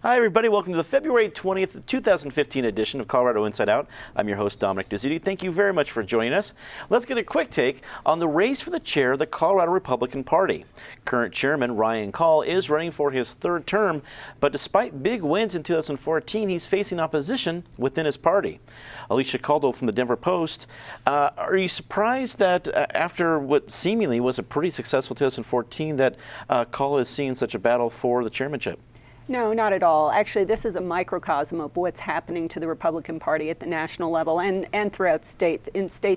Hi, everybody. Welcome to the February 20th, 2015 edition of Colorado Inside Out. I'm your host, Dominic Dezzutti. Thank you very much for joining us. Let's get a quick take on the race for the chair of the Colorado Republican Party. Current chairman Ryan Call is running for his third term, but despite big wins in 2014, he's facing opposition within his party. Alicia Caldo from the Denver Post, are you surprised that after what seemingly was a pretty successful 2014 that Call is seeing such a battle for the chairmanship? No, not at all. Actually, this is a microcosm of what's happening to the Republican Party at the national level and throughout states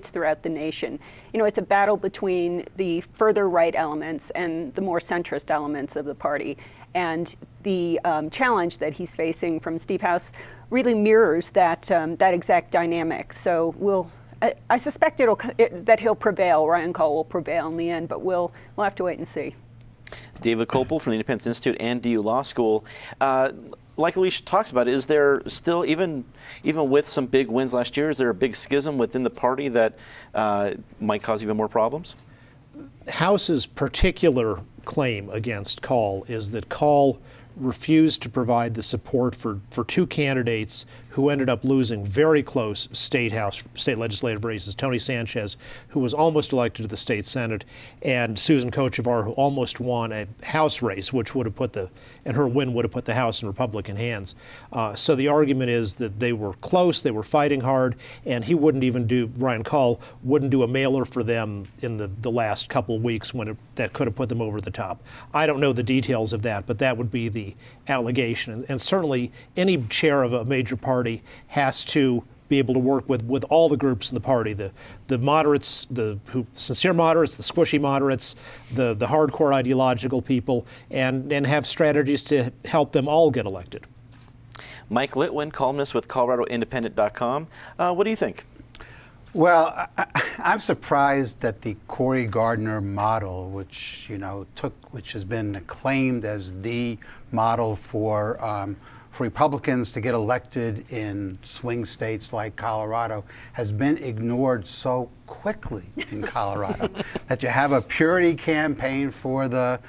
throughout the nation. You know, it's a battle between the further right elements and the more centrist elements of the party. And the challenge that he's facing from Steve House really mirrors that exact dynamic. So I suspect that he'll prevail. Ryan Call will prevail in the end, but we'll have to wait and see. David Kopel from the Independence Institute and DU Law School. Like Alicia talks about, is there still, even with some big wins last year, is there a big schism within the party that might cause even more problems? House's particular claim against Call is that Call refused to provide the support for two candidates who ended up losing very close state legislative races. Tony Sanchez, who was almost elected to the state Senate, and Susan Kochevar, who almost won a House race, which would have and her win would have put the House in Republican hands. So the argument is that they were close, they were fighting hard, and Ryan Call wouldn't do a mailer for them in the last couple of weeks that could have put them over the top. I don't know the details of that, but that would be the allegation. And certainly any chair of a major party has to be able to work with all the groups in the party, the moderates, the sincere moderates, the squishy moderates, the hardcore ideological people, and have strategies to help them all get elected. Mike Litwin, columnist with ColoradoIndependent.com. What do you think? Well, I'm surprised that the Cory Gardner model, which has been acclaimed as the model for Republicans to get elected in swing states like Colorado, has been ignored so quickly in Colorado. That you have a purity campaign for the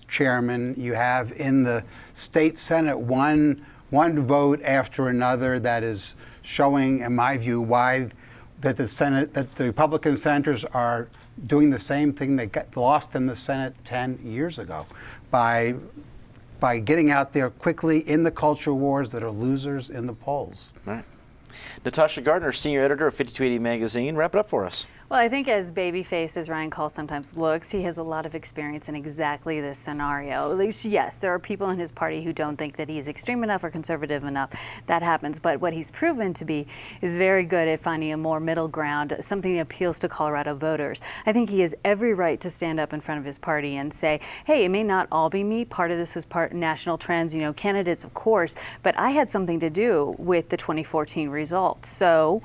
chairman. You have in the state Senate one vote after another that is showing, in my view, why that the Republican senators are doing the same thing they got lost in the Senate 10 years ago by getting out there quickly in the culture wars that are losers in the polls. Right. Natasha Gardner, senior editor of 5280 Magazine, wrap it up for us. Well, I think as babyface as Ryan Call sometimes looks, he has a lot of experience in exactly this scenario. At least, yes, there are people in his party who don't think that he's extreme enough or conservative enough. That happens. But what he's proven to be is very good at finding a more middle ground, something that appeals to Colorado voters. I think he has every right to stand up in front of his party and say, hey, it may not all be me. Part of this was national trends, candidates, of course, but I had something to do with the 2014 results. So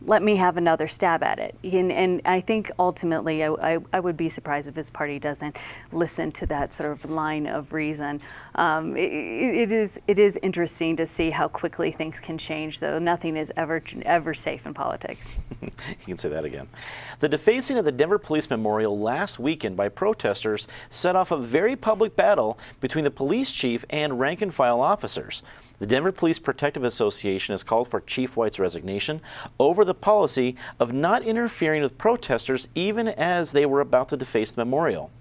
let me have another stab at it. And I think ultimately I would be surprised if his party doesn't listen to that sort of line of reason. It is interesting to see how quickly things can change, though. Nothing is ever safe in politics. You can say that again. The defacing of the Denver Police Memorial last weekend by protesters set off a very public battle between the police chief and rank-and-file officers. The Denver Police Protective Association has called for Chief White's resignation over the policy of not interfering with protesters even as they were about to deface the memorial.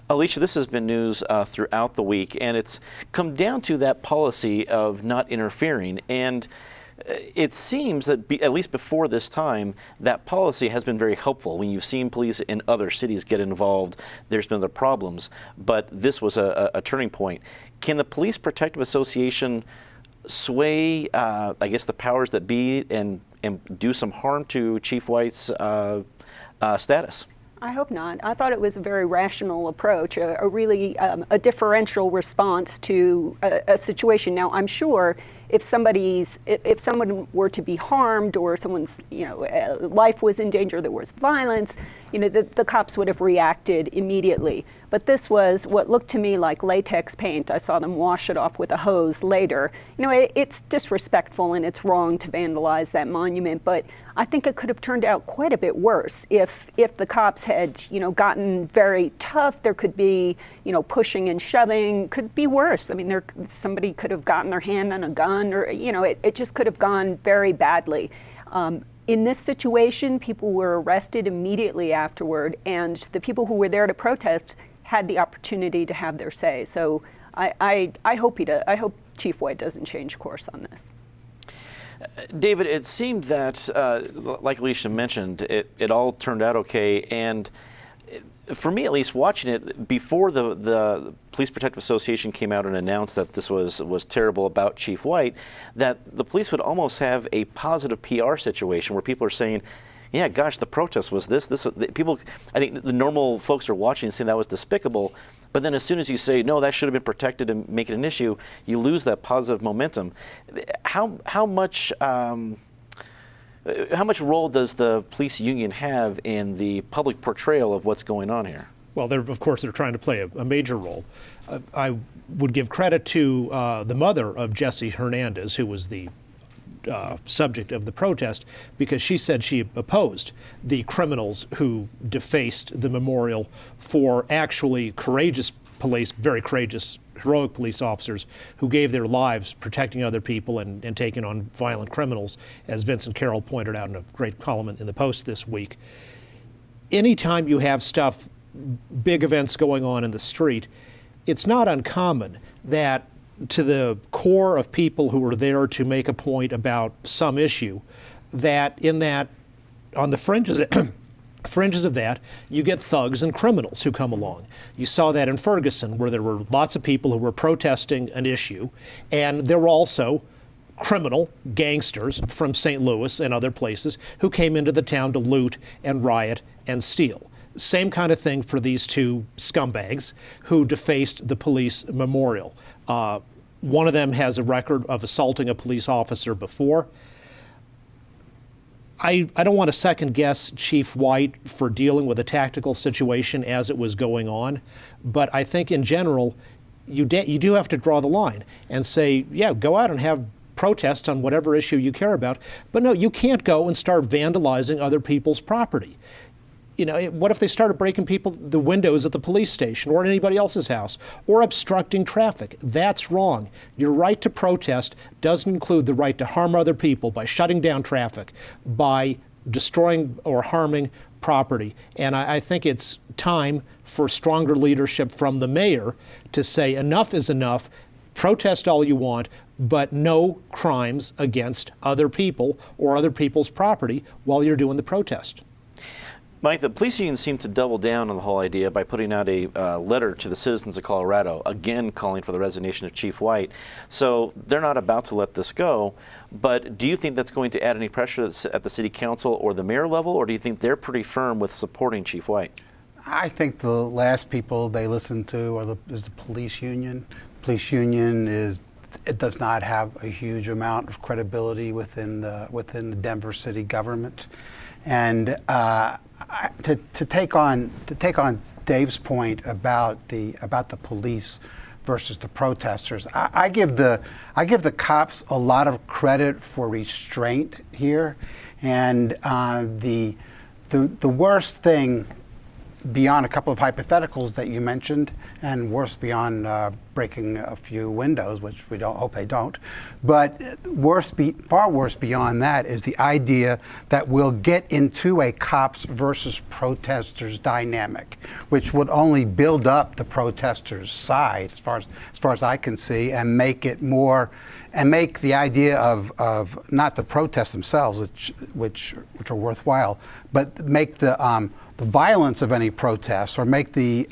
Alicia, this has been news throughout the week, and it's come down to that policy of not interfering. And it seems that, at least before this time, that policy has been very helpful. When you've seen police in other cities get involved, there's been other problems. But this was a turning point. Can the Police Protective Association sway, I guess, the powers that be and do some harm to Chief White's status? I hope not. I thought it was a very rational approach, a really differential response to a situation. Now, I'm sure if someone were to be harmed or someone's life was in danger, there was violence, the cops would have reacted immediately. But this was what looked to me like latex paint. I saw them wash it off with a hose later. You know, it's disrespectful and it's wrong to vandalize that monument, but I think it could have turned out quite a bit worse if the cops had, you know, gotten very tough. There could be, you know, pushing and shoving. Could be worse. I mean, somebody could have gotten their hand on a gun, or, you know, it just could have gone very badly. In this situation, people were arrested immediately afterward, and the people who were there to protest had the opportunity to have their say. So I hope Chief White doesn't change course on this. David, it seemed that, like Alicia mentioned, it all turned out okay. And for me, at least, watching it, before the Police Protective Association came out and announced that this was terrible about Chief White, that the police would almost have a positive PR situation where people are saying, yeah, gosh, the protest was this. People, I think the normal folks are watching and saying that was despicable. But then as soon as you say, no, that should have been protected and make it an issue, you lose that positive momentum. How much role does the police union have in the public portrayal of what's going on here? Well, of course, they're trying to play a major role. I would give credit to the mother of Jesse Hernandez, who was the subject of the protest, because she said she opposed the criminals who defaced the memorial for actually courageous police, very courageous, heroic police officers who gave their lives protecting other people and taking on violent criminals, as Vincent Carroll pointed out in a great column in the Post this week. Anytime you have stuff, big events going on in the street, it's not uncommon that to the core of people who are there to make a point about some issue, that on the fringes of that, you get thugs and criminals who come along. You saw that in Ferguson, where there were lots of people who were protesting an issue, and there were also criminal gangsters from St. Louis and other places who came into the town to loot and riot and steal. Same kind of thing for these two scumbags who defaced the police memorial. One of them has a record of assaulting a police officer before. I don't want to second guess Chief White for dealing with a tactical situation as it was going on, but I think in general, you do have to draw the line and say, yeah, go out and have protests on whatever issue you care about, but no, you can't go and start vandalizing other people's property. You know, what if they started breaking the windows at the police station or at anybody else's house, or obstructing traffic? That's wrong. Your right to protest doesn't include the right to harm other people by shutting down traffic, by destroying or harming property. And I think it's time for stronger leadership from the mayor to say enough is enough, protest all you want, but no crimes against other people or other people's property while you're doing the protest. Mike, the police union seemed to double down on the whole idea by putting out a letter to the citizens of Colorado, again calling for the resignation of Chief White. So they're not about to let this go, but do you think that's going to add any pressure at the city council or the mayor level, or do you think they're pretty firm with supporting Chief White? I think the last people they listen to is the police union. Police union it does not have a huge amount of credibility within the Denver city government, and to take on Dave's point about the police versus the protesters, I give the cops a lot of credit for restraint here, and the worst thing, beyond a couple of hypotheticals that you mentioned, and worse beyond breaking a few windows, which we don't hope they don't, but far worse beyond that is the idea that we'll get into a cops versus protesters dynamic, which would only build up the protesters' side, as far as I can see, and make it more, and make the idea of not the protests themselves, which are worthwhile, but make the violence of any protests, or make it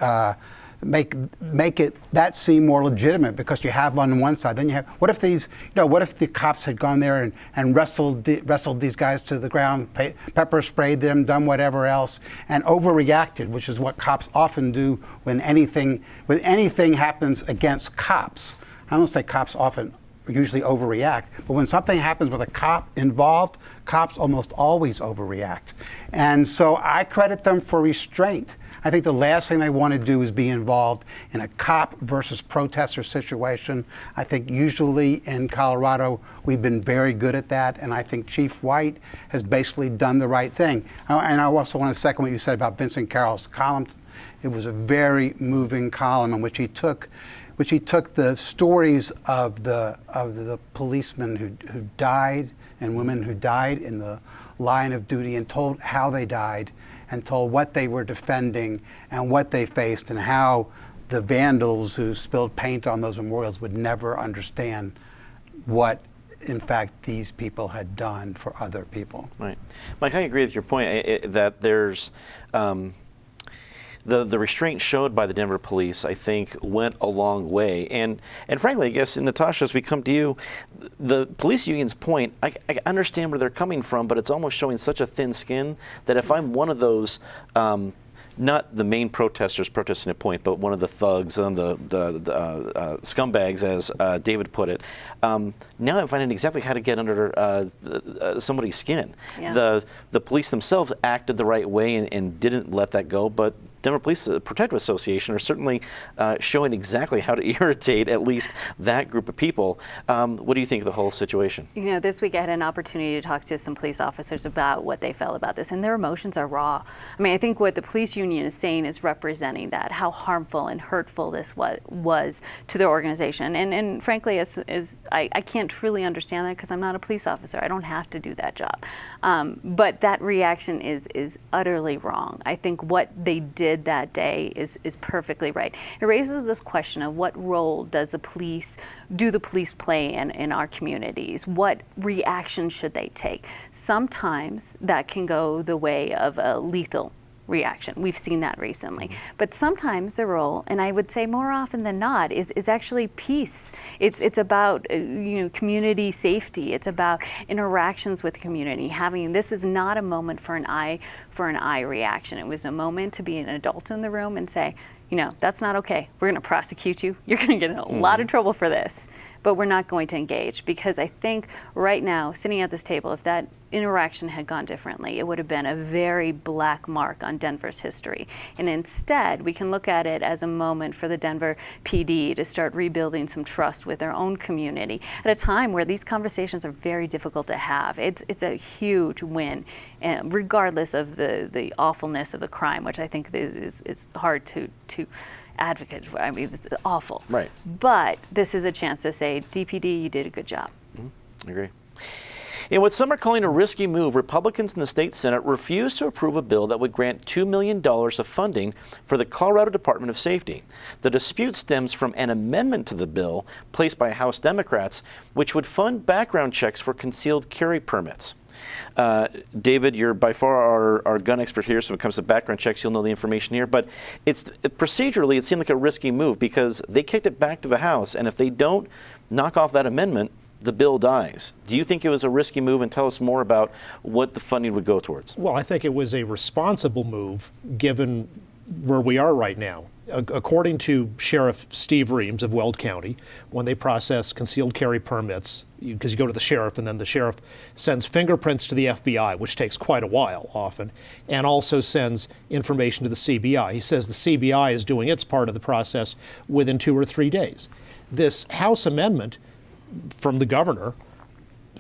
that seem more legitimate, because you have on one side, then you have, what if the cops had gone there and wrestled these guys to the ground, pepper sprayed them, done whatever else, and overreacted, which is what cops often do when anything happens against cops. I don't say cops often usually overreact. But when something happens with a cop involved, cops almost always overreact. And so I credit them for restraint. I think the last thing they want to do is be involved in a cop versus protester situation. I think usually in Colorado, we've been very good at that, and I think Chief White has basically done the right thing. And I also want to second what you said about Vincent Carroll's column. It was a very moving column in which he took the stories of the policemen who died and women who died in the line of duty and told how they died and told what they were defending and what they faced and how the vandals who spilled paint on those memorials would never understand what, in fact, these people had done for other people. Right. Mike, I agree with your point that there's the restraint showed by the Denver police, I think, went a long way. And frankly, I guess, Natasha, as we come to you, the police union's point, I understand where they're coming from, but it's almost showing such a thin skin that if I'm one of those, not the main protesters protesting a point, but one of the thugs and the scumbags, as David put it, now I'm finding exactly how to get under somebody's skin. Yeah. The police themselves acted the right way and didn't let that go, but Denver Police Protective Association are certainly showing exactly how to irritate at least that group of people. What do you think of the whole situation? You know, this week I had an opportunity to talk to some police officers about what they felt about this, and their emotions are raw. I mean, I think what the police union is saying is representing that, how harmful and hurtful this was to their organization. And frankly, I can't truly understand that because I'm not a police officer. I don't have to do that job. But that reaction is utterly wrong. I think what they did that day is perfectly right. It raises this question of what role does the police play in our communities? What reaction should they take? Sometimes that can go the way of a lethal reaction. We've seen that recently. But sometimes the role, and I would say more often than not, is actually peace. It's about community safety. It's about interactions with community. This is not a moment for an eye reaction. It was a moment to be an adult in the room and say, that's not okay. We're going to prosecute you. You're going to get in a lot of trouble for this. But we're not going to engage, because I think right now, sitting at this table, if that interaction had gone differently, it would have been a very black mark on Denver's history. And instead, we can look at it as a moment for the Denver PD to start rebuilding some trust with their own community at a time where these conversations are very difficult to have. It's a huge win, regardless of the awfulness of the crime, which I think is hard to advocate for. I mean, it's awful. Right. But this is a chance to say, DPD, you did a good job. I agree. In what some are calling a risky move, Republicans in the state Senate refused to approve a bill that would grant $2 million of funding for the Colorado Department of Safety. The dispute stems from an amendment to the bill placed by House Democrats, which would fund background checks for concealed carry permits. David, you're by far our gun expert here, so when it comes to background checks, you'll know the information here. But procedurally, it seemed like a risky move because they kicked it back to the House, and if they don't knock off that amendment, the bill dies. Do you think it was a risky move? And tell us more about what the funding would go towards. Well, I think it was a responsible move given where we are right now. According to Sheriff Steve Reams of Weld County, when they process concealed carry permits, because you go to the sheriff and then the sheriff sends fingerprints to the FBI, which takes quite a while often, and also sends information to the CBI. He says the CBI is doing its part of the process within 2 or 3 days. This House amendment from the governor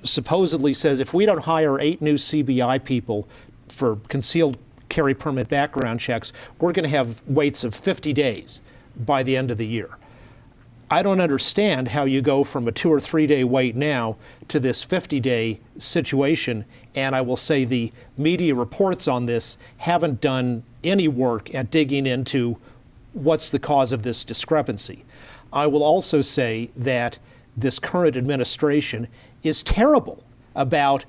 supposedly says if we don't hire 8 new CBI people for concealed carry permit background checks, we're going to have waits of 50 days by the end of the year. I don't understand how you go from a 2 or 3 day wait now to this 50-day situation, and I will say the media reports on this haven't done any work at digging into what's the cause of this discrepancy. I will also say that this current administration is terrible about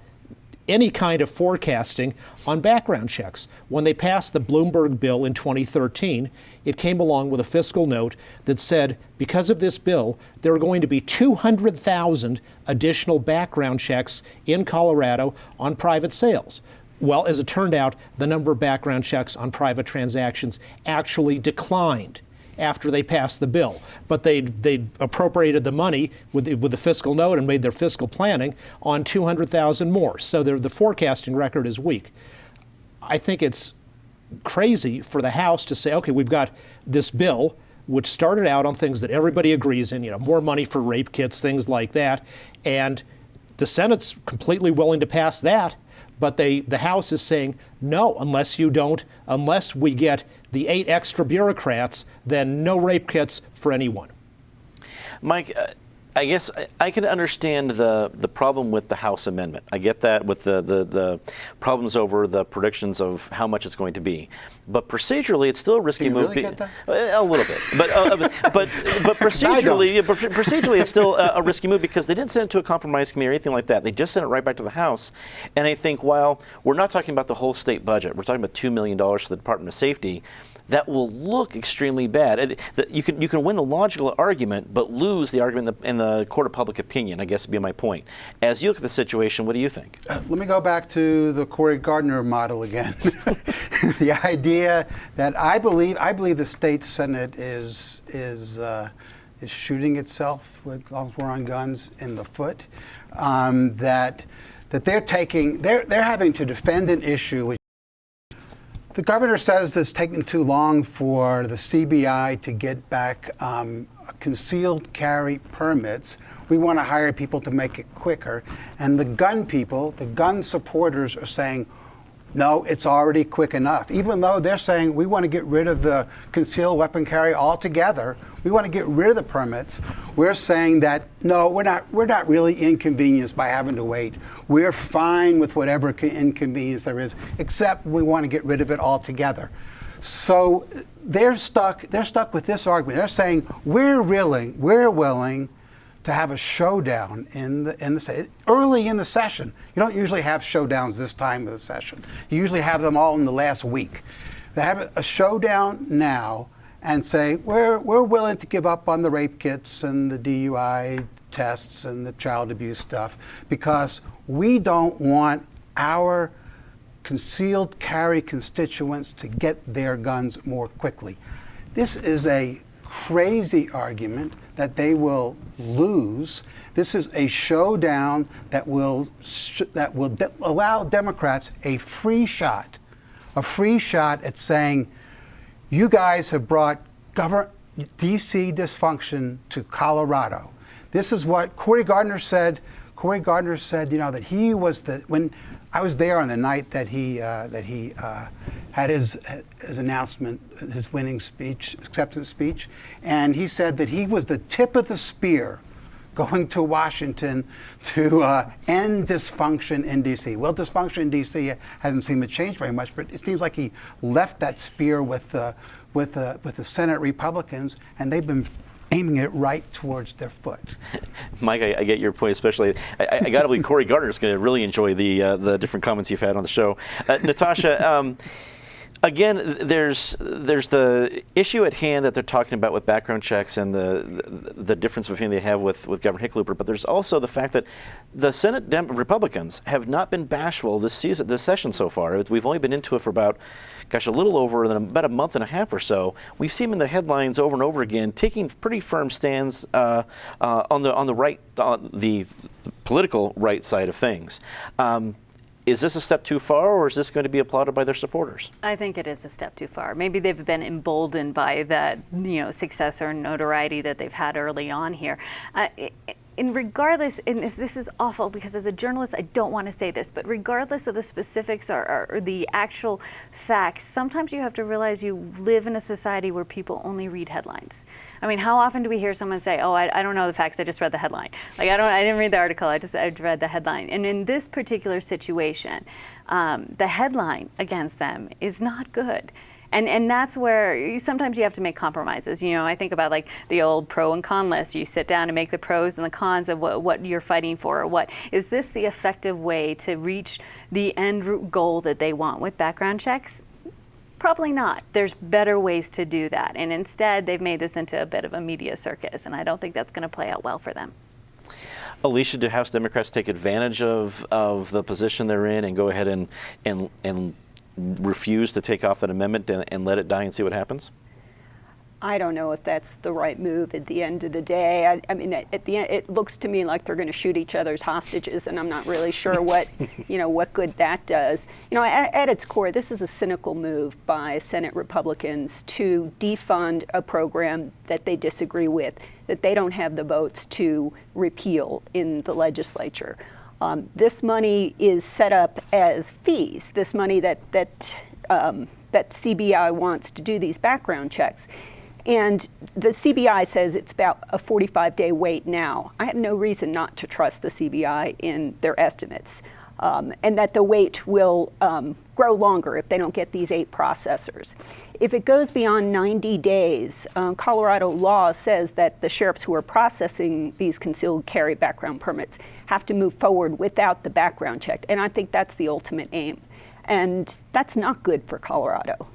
any kind of forecasting on background checks. When they passed the Bloomberg bill in 2013, it came along with a fiscal note that said, because of this bill, there are going to be 200,000 additional background checks in Colorado on private sales. Well, as it turned out, the number of background checks on private transactions actually declined after they passed the bill. But they appropriated the money with the fiscal note and made their fiscal planning on 200,000 more. So the forecasting record is weak. I think it's crazy for the House to say, okay, we've got this bill which started out on things that everybody agrees in, more money for rape kits, things like that, and the Senate's completely willing to pass that, but the House is saying, no, unless we get the 8 extra bureaucrats, then no rape kits for anyone. Mike, I guess I can understand the problem with the House amendment. I get that with the problems over the predictions of how much it's going to be, but procedurally, it's still a risky Do you move. really get that? A little bit, but procedurally, it's still a risky move because they didn't send it to a compromise committee or anything like that. They just sent it right back to the House, and I think while we're not talking about the whole state budget, we're talking about $2 million for the Department of Safety. That will look extremely bad. You can win the logical argument, but lose the argument in the court of public opinion, I guess would be my point. As you look at the situation, what do you think? Let me go back to the Cory Gardner model again. The idea that I believe the state Senate is shooting itself, as long as we're on guns, in the foot. That they're having to defend an issue which the governor says it's taking too long for the CBI to get back concealed carry permits. We want to hire people to make it quicker. And the gun people, the gun supporters are saying, no, it's already quick enough. Even though they're saying we want to get rid of the concealed weapon carry altogether, we want to get rid of the permits. We're saying that no, we're not really inconvenienced by having to wait. We're fine with whatever inconvenience there is, except we want to get rid of it altogether. So they're stuck with this argument. They're saying we're willing to have a showdown in the early in the session. You don't usually have showdowns this time of the session. You usually have them all in the last week. They have a showdown now and say we're willing to give up on the rape kits and the DUI tests and the child abuse stuff because we don't want our concealed carry constituents to get their guns more quickly. This is a crazy argument that they will lose. This is a showdown that will allow Democrats a free shot at saying, you guys have brought DC dysfunction to Colorado. This is what Cory Gardner said. Cory Gardner said, that he was when I was there on the night that he had his announcement, his winning speech, acceptance speech, and he said that he was the tip of the spear going to Washington to end dysfunction in D.C. Well, dysfunction in D.C. hasn't seemed to change very much, but it seems like he left that spear with the Senate Republicans, and they've been aiming it right towards their foot. Mike, I get your point, especially. I got to believe Cory Gardner is going to really enjoy the different comments you've had on the show. Natasha, again, there's the issue at hand that they're talking about with background checks and the difference between they have with Governor Hickenlooper, but there's also the fact that the Senate Republicans have not been bashful this session so far. We've only been into it for about a little over about a month and a half or so. We've seen them in the headlines over and over again, taking pretty firm stands on the political right side of things. Is this a step too far, or is this going to be applauded by their supporters? I think it is a step too far. Maybe they've been emboldened by that, success or notoriety that they've had early on here. And regardless, and this is awful because as a journalist, I don't want to say this, but regardless of the specifics or the actual facts, sometimes you have to realize you live in a society where people only read headlines. I mean, how often do we hear someone say, oh, I don't know the facts, I just read the headline. I didn't read the article, I read the headline. And in this particular situation, the headline against them is not good. And that's where sometimes you have to make compromises. I think about like the old pro and con list. You sit down and make the pros and the cons of what you're fighting for. Or what is this the effective way to reach the end goal that they want with background checks? Probably not. There's better ways to do that. And instead, they've made this into a bit of a media circus. And I don't think that's going to play out well for them. Alicia, do House Democrats take advantage of the position they're in and go ahead and refuse to take off that amendment and let it die and see what happens? I don't know if that's the right move at the end of the day. I mean, at the end, it looks to me like they're going to shoot each other's hostages, and I'm not really sure what, what good that does. At its core, this is a cynical move by Senate Republicans to defund a program that they disagree with, that they don't have the votes to repeal in the legislature. This money is set up as fees. This money that CBI wants to do these background checks. And the CBI says it's about a 45-day wait now. I have no reason not to trust the CBI in their estimates, and that the wait will grow longer if they don't get these 8 processors. If it goes beyond 90 days, Colorado law says that the sheriffs who are processing these concealed carry background permits have to move forward without the background check, and I think that's the ultimate aim. And that's not good for Colorado.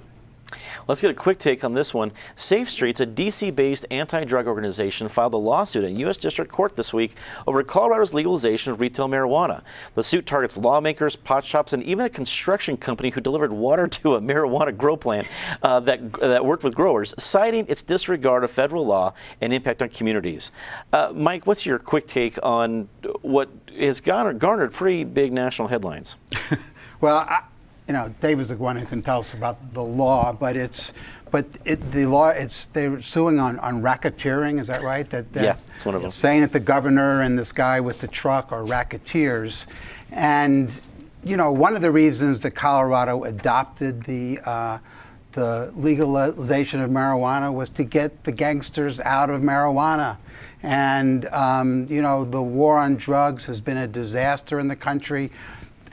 Let's get a quick take on this one. Safe Streets, a DC-based anti-drug organization, filed a lawsuit in U.S. District Court this week over Colorado's legalization of retail marijuana. The suit targets lawmakers, pot shops, and even a construction company who delivered water to a marijuana grow plant that worked with growers, citing its disregard of federal law and impact on communities. Mike, what's your quick take on what has garnered pretty big national headlines? Well, David's the one who can tell us about the law, but the law, they're suing on racketeering, is that right? Yeah, it's one of them. Saying that the governor and this guy with the truck are racketeers. And, one of the reasons that Colorado adopted the legalization of marijuana was to get the gangsters out of marijuana. And, the war on drugs has been a disaster in the country.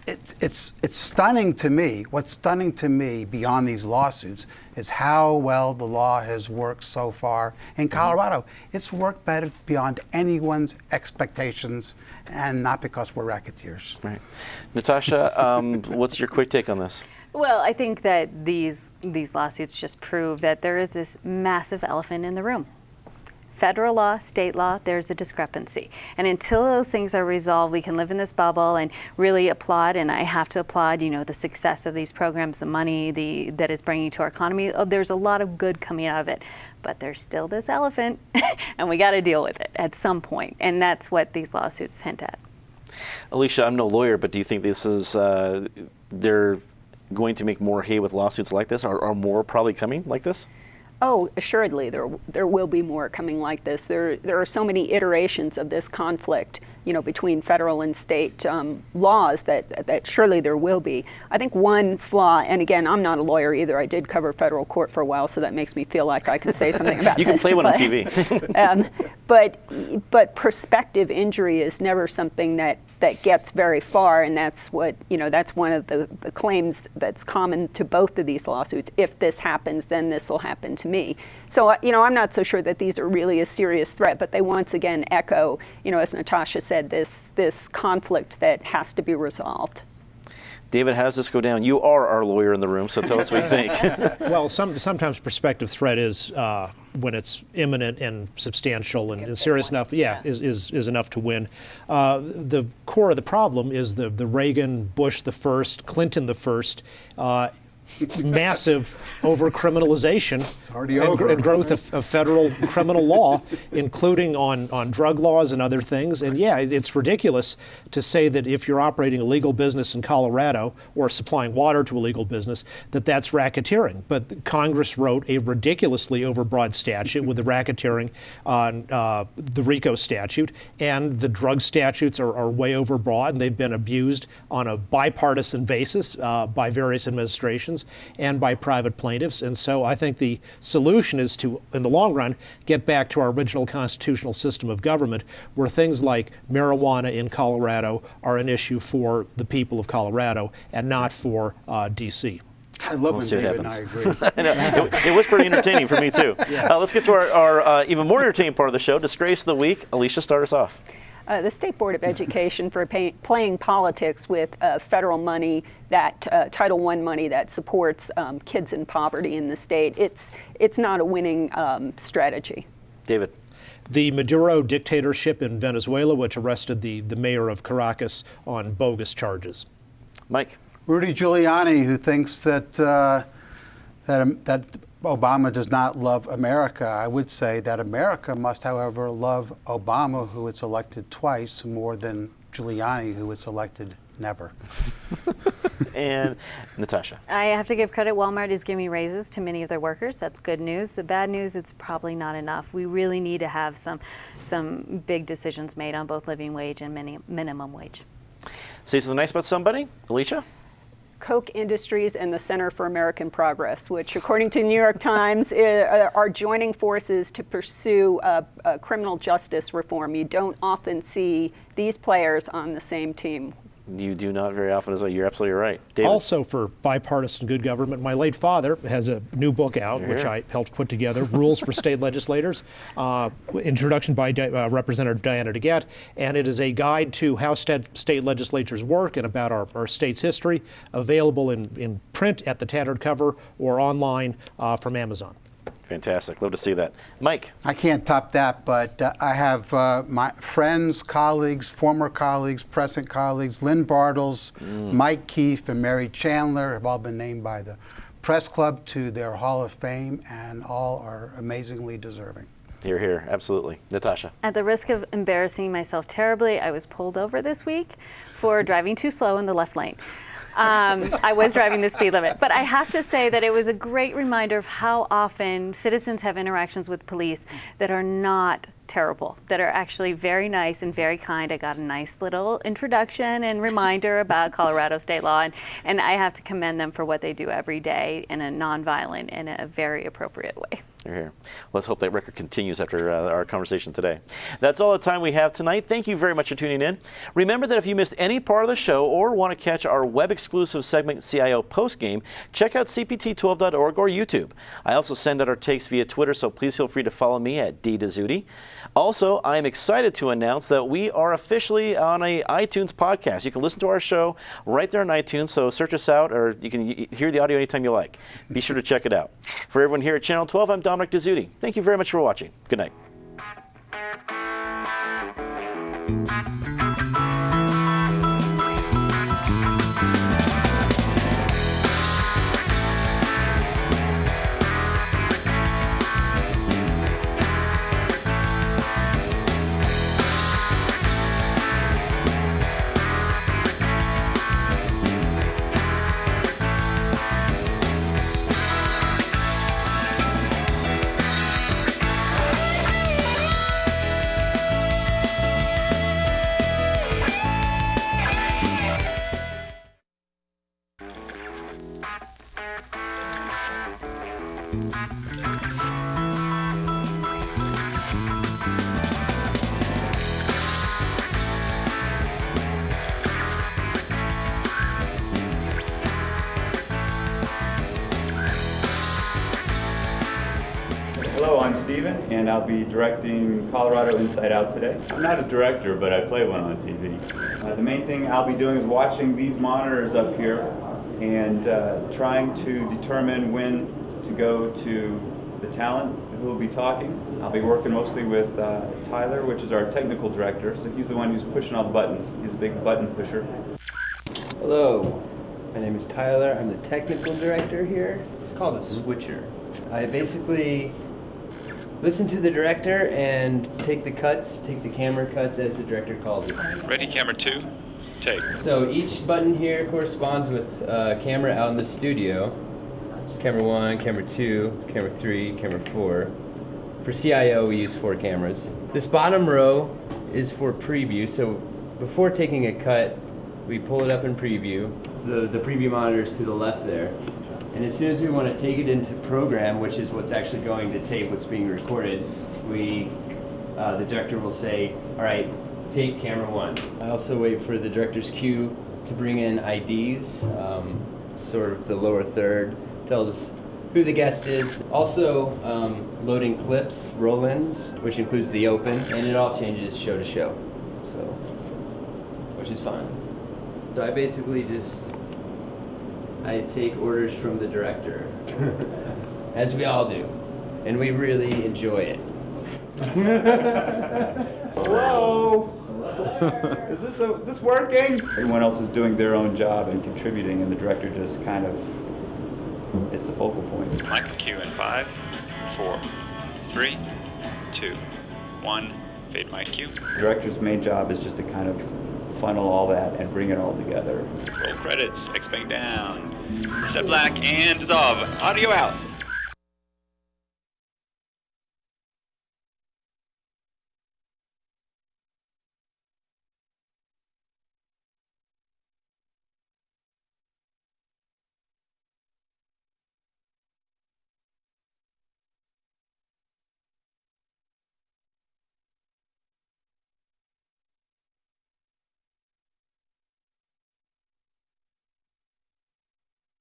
It's stunning to me. What's stunning to me beyond these lawsuits is how well the law has worked so far in Colorado. It's worked better beyond anyone's expectations, and not because we're racketeers. Right. Natasha, what's your quick take on this? Well, I think that these lawsuits just prove that there is this massive elephant in the room. Federal law, state law, there's a discrepancy. And until those things are resolved, we can live in this bubble and really applaud, and I have to applaud, the success of these programs, the money that it's bringing to our economy. There's a lot of good coming out of it. But there's still this elephant, and we got to deal with it at some point. And that's what these lawsuits hint at. Alicia, I'm no lawyer, but do you think this is, they're going to make more hay with lawsuits like this? Are more probably coming like this? Oh, assuredly, there will be more coming like this. There are so many iterations of this conflict, between federal and state laws that surely there will be. I think one flaw, and again, I'm not a lawyer either. I did cover federal court for a while, so that makes me feel like I can say something about You can play one on TV. But prospective injury is never something that gets very far, and that's what that's one of the claims that's common to both of these lawsuits. If this happens, then this will happen to me. So I'm not so sure that these are really a serious threat, but they once again echo, as Natasha said, this conflict that has to be resolved. David, how does this go down? You are our lawyer in the room, so tell us what you think. Well, sometimes prospective threat is when it's imminent and substantial and serious enough. Yeah, is enough to win. The core of the problem is the Reagan, Bush the first, Clinton the first. Massive over-criminalization and growth of federal criminal law, including on drug laws and other things. And yeah, it's ridiculous to say that if you're operating a legal business in Colorado or supplying water to a legal business, that's racketeering. But Congress wrote a ridiculously overbroad statute with the racketeering on the RICO statute, and the drug statutes are way overbroad, and they've been abused on a bipartisan basis by various administrations and by private plaintiffs. And so I think the solution is to, in the long run, get back to our original constitutional system of government, where things like marijuana in Colorado are an issue for the people of Colorado and not for D.C. I love when David and I agree. It was pretty entertaining for me, too. Yeah. Let's get to our even more entertaining part of the show, Disgrace of the Week. Alicia, start us off. The State Board of Education for playing politics with federal money, that Title I money that supports kids in poverty in the state. It's not a winning strategy. David. The Maduro dictatorship in Venezuela, which arrested the mayor of Caracas on bogus charges. Mike. Rudy Giuliani, who thinks that Obama does not love America. I would say that America must, however, love Obama, who it's elected twice, more than Giuliani, who it's elected never. And Natasha. I have to give credit. Walmart is giving raises to many of their workers. That's good news. The bad news, it's probably not enough. We really need to have some big decisions made on both living wage and minimum wage. Say something nice about somebody. Alicia? Koch Industries and the Center for American Progress, which, according to the New York Times, are joining forces to pursue criminal justice reform. You don't often see these players on the same team. You do not very often as well. You're absolutely right. David? Also, for bipartisan good government, my late father has a new book out, which I helped put together, Rules for State Legislators, introduction by Representative Diana DeGette, and it is a guide to how state legislatures work and about our state's history, available in print at the tattered cover or online from Amazon. Fantastic. Love to see that. Mike? I can't top that, but I have my friends, colleagues, former colleagues, present colleagues, Lynn Bartles, Mike Keefe, and Mary Chandler have all been named by the Press Club to their Hall of Fame, and all are amazingly deserving. Hear, hear. Absolutely. Natasha? At the risk of embarrassing myself terribly, I was pulled over this week for driving too slow in the left lane. I was driving the speed limit, but I have to say that it was a great reminder of how often citizens have interactions with police that are not terrible, that are actually very nice and very kind. I got a nice little introduction and reminder about Colorado state law, and I have to commend them for what they do every day in a nonviolent and a very appropriate way. You're here. Let's hope that record continues after our conversation today. That's all the time we have tonight. Thank you very much for tuning in. Remember that if you missed any part of the show or want to catch our web-exclusive segment CIO Postgame, check out cpt12.org or YouTube. I also send out our takes via Twitter, so please feel free to follow me at ddizzuti. Also, I am excited to announce that we are officially on a iTunes podcast. You can listen to our show right there on iTunes, so search us out, or you can hear the audio anytime you like. Be sure to check it out. For everyone here at Channel 12, I'm Dominic Dizzuti. Thank you very much for watching. Good night. Hello, I'm Steven, and I'll be directing Colorado Inside Out today. I'm not a director, but I play one on TV. The main thing I'll be doing is watching these monitors up here and trying to determine when to go to the talent who will be talking. I'll be working mostly with Tyler, which is our technical director, so he's the one who's pushing all the buttons. He's a big button pusher. Hello, my name is Tyler. I'm the technical director here. It's called a switcher. I basically listen to the director and take the camera cuts as the director calls it. Ready, camera 2, take. So each button here corresponds with a camera out in the studio. Camera 1, camera 2, camera 3, camera 4. For CIO, we use 4 cameras. This bottom row is for preview, so before taking a cut, we pull it up in preview. The preview monitor is to the left there. And as soon as we want to take it into program, which is what's actually going to tape what's being recorded, the director will say, all right, tape camera 1. I also wait for the director's cue to bring in IDs, sort of the lower third, tells who the guest is. Also loading clips, roll-ins, which includes the open, and it all changes show to show, so, which is fun. So I basically I take orders from the director, as we all do, and we really enjoy it. Hello? Is this working? Everyone else is doing their own job and contributing, and the director just kind of it's the focal point. Mic and cue in 5, 4, 3, 2, 1. Fade mic cue. The director's main job is just to kind of funnel all that and bring it all together. Roll credits. X bang down. Set black and dissolve. Audio out.